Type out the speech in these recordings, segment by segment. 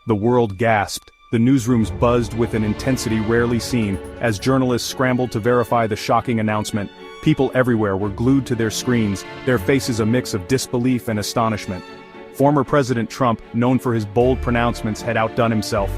The world gasped. The newsrooms buzzed with an intensity rarely seen, as journalists scrambled to verify the shocking announcement. People everywhere were glued to their screens, their faces a mix of disbelief and astonishment. Former President Trump, known for his bold pronouncements, had outdone himself.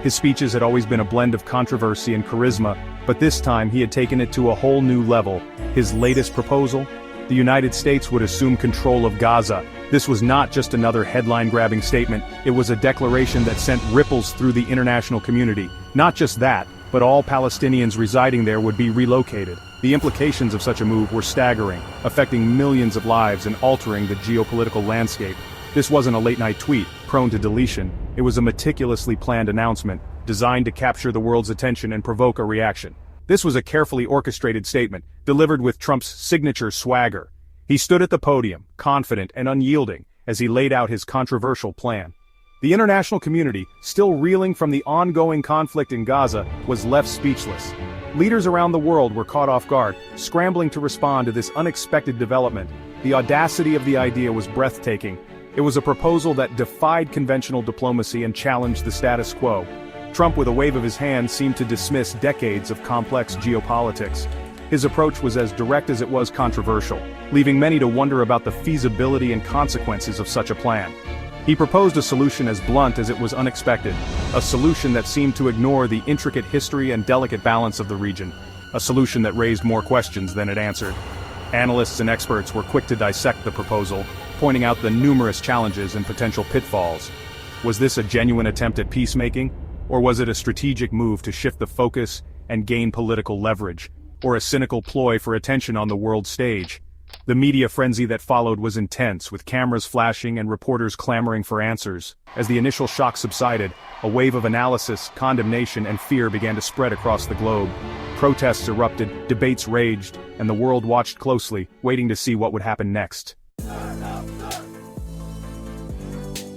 His speeches had always been a blend of controversy and charisma, but this time he had taken it to a whole new level. His latest proposal? The United States would assume control of Gaza. This was not just another headline-grabbing statement, it was a declaration that sent ripples through the international community. Not just that, but all Palestinians residing there would be relocated. The implications of such a move were staggering, affecting millions of lives and altering the geopolitical landscape. This wasn't a late-night tweet, prone to deletion. It was a meticulously planned announcement, designed to capture the world's attention and provoke a reaction. This was a carefully orchestrated statement, delivered with Trump's signature swagger. He stood at the podium, confident and unyielding, as he laid out his controversial plan. The international community, still reeling from the ongoing conflict in Gaza, was left speechless. Leaders around the world were caught off guard, scrambling to respond to this unexpected development. The audacity of the idea was breathtaking. It was a proposal that defied conventional diplomacy and challenged the status quo. Trump, with a wave of his hand, seemed to dismiss decades of complex geopolitics. His approach was as direct as it was controversial, leaving many to wonder about the feasibility and consequences of such a plan. He proposed a solution as blunt as it was unexpected, a solution that seemed to ignore the intricate history and delicate balance of the region, a solution that raised more questions than it answered. Analysts and experts were quick to dissect the proposal, pointing out the numerous challenges and potential pitfalls. Was this a genuine attempt at peacemaking, or was it a strategic move to shift the focus and gain political leverage, or a cynical ploy for attention on the world stage? The media frenzy that followed was intense, with cameras flashing and reporters clamoring for answers. As the initial shock subsided, a wave of analysis, condemnation, and fear began to spread across the globe. Protests erupted, debates raged, and the world watched closely, waiting to see what would happen next.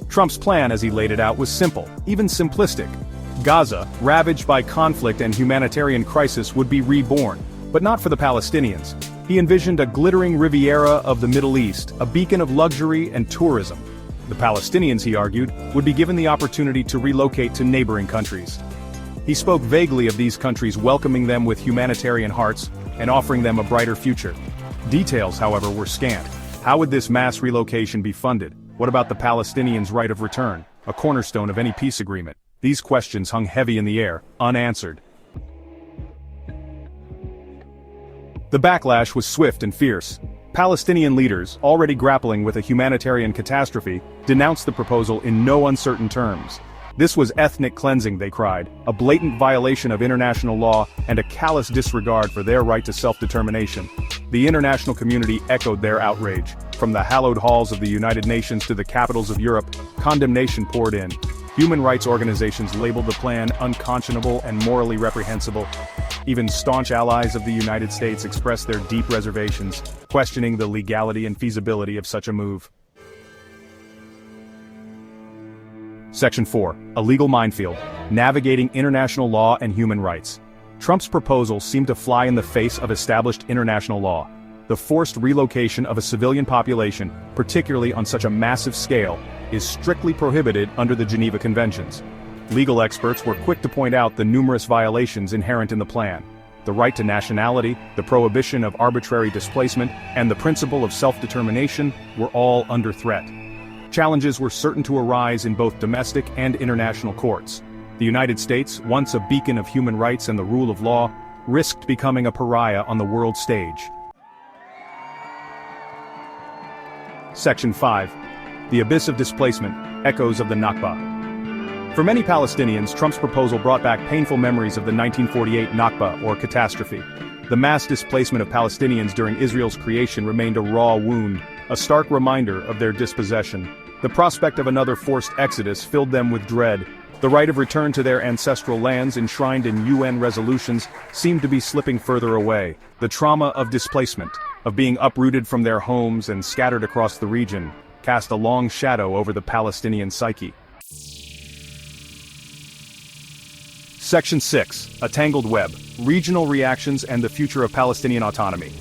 Trump's plan, as he laid it out, was simple, even simplistic. Gaza, ravaged by conflict and humanitarian crisis, would be reborn, but not for the Palestinians. He envisioned a glittering Riviera of the Middle East, a beacon of luxury and tourism. The Palestinians, he argued, would be given the opportunity to relocate to neighboring countries. He spoke vaguely of these countries welcoming them with humanitarian hearts and offering them a brighter future. Details, however, were scant. How would this mass relocation be funded? What about the Palestinians' right of return, a cornerstone of any peace agreement? These questions hung heavy in the air, unanswered. The backlash was swift and fierce. Palestinian leaders, already grappling with a humanitarian catastrophe, denounced the proposal in no uncertain terms. This was ethnic cleansing, they cried, a blatant violation of international law and a callous disregard for their right to self-determination. The international community echoed their outrage. From the hallowed halls of the United Nations to the capitals of Europe, condemnation poured in. Human rights organizations labeled the plan unconscionable and morally reprehensible. Even staunch allies of the United States expressed their deep reservations, questioning the legality and feasibility of such a move. Section 4. A legal minefield. Navigating international law and human rights. Trump's proposal seemed to fly in the face of established international law. The forced relocation of a civilian population, particularly on such a massive scale, is strictly prohibited under the Geneva Conventions. Legal experts were quick to point out the numerous violations inherent in the plan. The right to nationality, the prohibition of arbitrary displacement, and the principle of self-determination were all under threat. Challenges were certain to arise in both domestic and international courts. The United States, once a beacon of human rights and the rule of law, risked becoming a pariah on the world stage. Section 5. The abyss of displacement, echoes of the Nakba. For many Palestinians, Trump's proposal brought back painful memories of the 1948 Nakba, or catastrophe. The mass displacement of Palestinians during Israel's creation remained a raw wound, a stark reminder of their dispossession. The prospect of another forced exodus filled them with dread. The right of return to their ancestral lands enshrined in UN resolutions seemed to be slipping further away. The trauma of displacement, of being uprooted from their homes and scattered across the region, cast a long shadow over the Palestinian psyche. Section 6. A tangled web. Regional reactions and the future of Palestinian autonomy.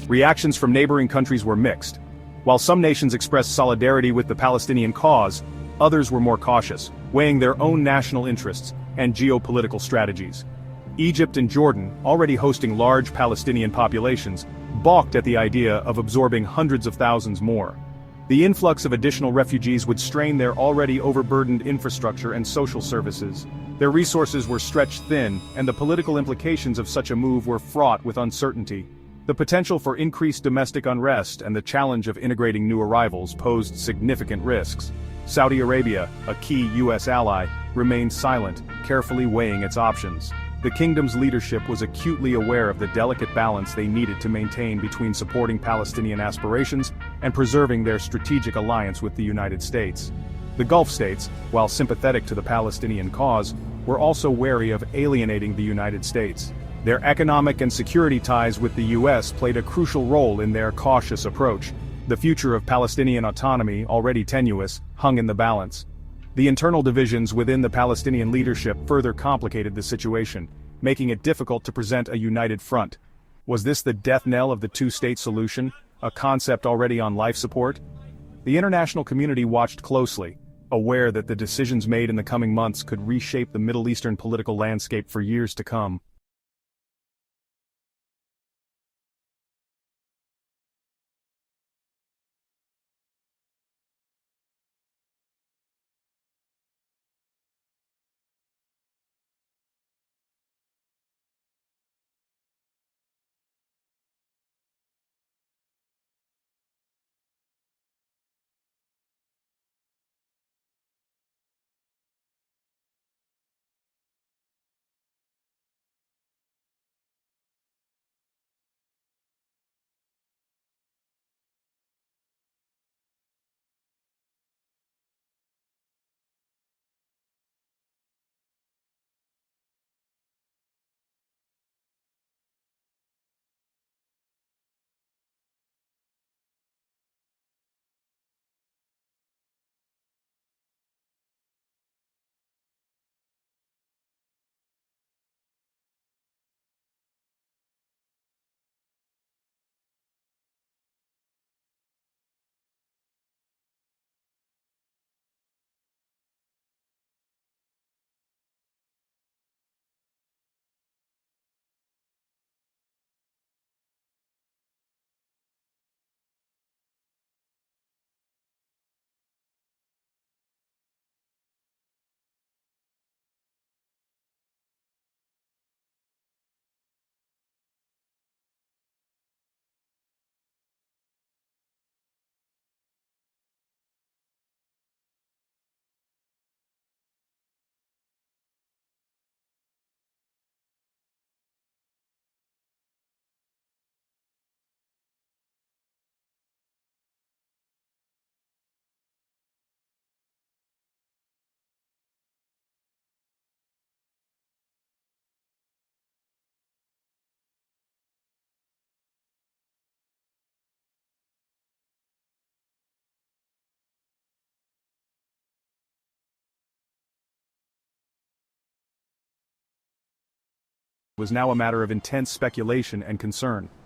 Reactions from neighboring countries were mixed. While some nations expressed solidarity with the Palestinian cause, Others were more cautious, weighing their own national interests and geopolitical strategies. Egypt and Jordan, already hosting large Palestinian populations, balked at the idea of absorbing hundreds of thousands more. The influx of additional refugees would strain their already overburdened infrastructure and social services. Their resources were stretched thin, and the political implications of such a move were fraught with uncertainty. The potential for increased domestic unrest and the challenge of integrating new arrivals posed significant risks. Saudi Arabia, a key U.S. ally, remained silent, carefully weighing its options. The kingdom's leadership was acutely aware of the delicate balance they needed to maintain between supporting Palestinian aspirations and preserving their strategic alliance with the United States. The Gulf states, while sympathetic to the Palestinian cause, were also wary of alienating the United States. Their economic and security ties with the U.S. played a crucial role in their cautious approach. The future of Palestinian autonomy, already tenuous, hung in the balance. The internal divisions within the Palestinian leadership further complicated the situation, making it difficult to present a united front. Was this the death knell of the two-state solution, a concept already on life support? The international community watched closely, aware that the decisions made in the coming months could reshape the Middle Eastern political landscape for years to come. Was now a matter of intense speculation and concern.